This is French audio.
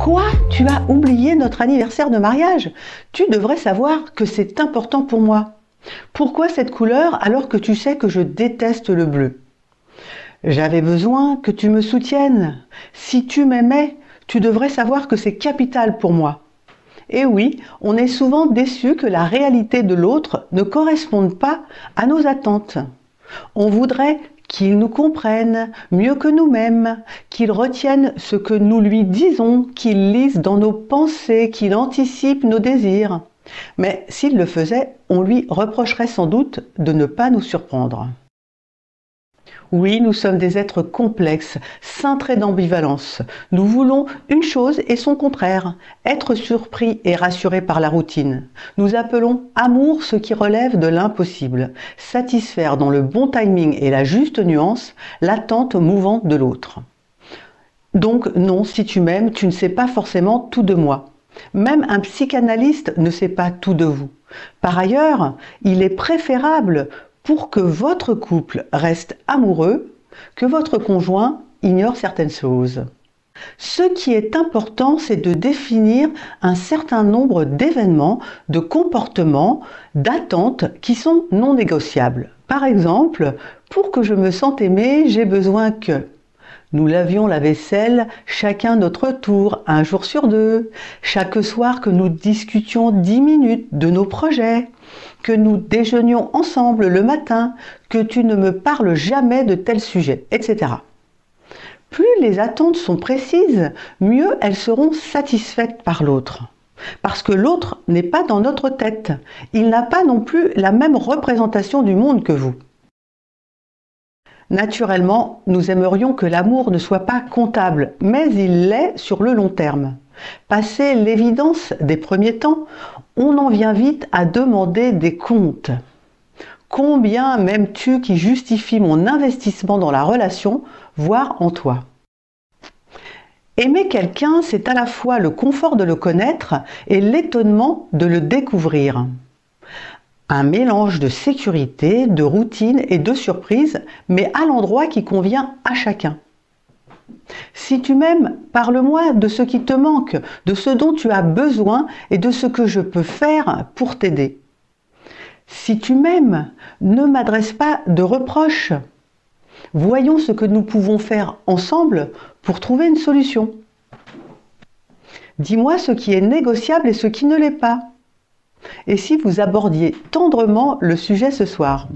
Quoi? Tu as oublié notre anniversaire de mariage? Tu devrais savoir que c'est important pour moi. Pourquoi cette couleur alors que tu sais que je déteste le bleu? J'avais besoin que tu me soutiennes. Si tu m'aimais, tu devrais savoir que c'est capital pour moi. Et oui, on est souvent déçu que la réalité de l'autre ne corresponde pas à nos attentes. On voudrait qu'il nous comprenne mieux que nous-mêmes, qu'il retienne ce que nous lui disons, qu'il lise dans nos pensées, qu'il anticipe nos désirs. Mais s'il le faisait, on lui reprocherait sans doute de ne pas nous surprendre. Oui, nous sommes des êtres complexes, cintrés d'ambivalence. Nous voulons une chose et son contraire, être surpris et rassurés par la routine. Nous appelons amour ce qui relève de l'impossible, satisfaire dans le bon timing et la juste nuance l'attente mouvante de l'autre. Donc non, si tu m'aimes, tu ne sais pas forcément tout de moi. Même un psychanalyste ne sait pas tout de vous. Par ailleurs, il est préférable pour que votre couple reste amoureux, que votre conjoint ignore certaines choses. Ce qui est important, c'est de définir un certain nombre d'événements, de comportements, d'attentes qui sont non négociables. Par exemple, pour que je me sente aimé, j'ai besoin que nous lavions la vaisselle chacun notre tour, un jour sur deux. Chaque soir que nous discutions 10 minutes de nos projets. Que nous déjeunions ensemble le matin. Que tu ne me parles jamais de tel sujet, etc. Plus les attentes sont précises, mieux elles seront satisfaites par l'autre. Parce que l'autre n'est pas dans notre tête. Il n'a pas non plus la même représentation du monde que vous. Naturellement, nous aimerions que l'amour ne soit pas comptable, mais il l'est sur le long terme. Passé l'évidence des premiers temps, on en vient vite à demander des comptes. Combien m'aimes-tu qui justifie mon investissement dans la relation, voire en toi? Aimer quelqu'un, c'est à la fois le confort de le connaître et l'étonnement de le découvrir. Un mélange de sécurité, de routine et de surprise, mais à l'endroit qui convient à chacun. Si tu m'aimes, parle-moi de ce qui te manque, de ce dont tu as besoin et de ce que je peux faire pour t'aider. Si tu m'aimes, ne m'adresse pas de reproches. Voyons ce que nous pouvons faire ensemble pour trouver une solution. Dis-moi ce qui est négociable et ce qui ne l'est pas. Et si vous abordiez tendrement le sujet ce soir?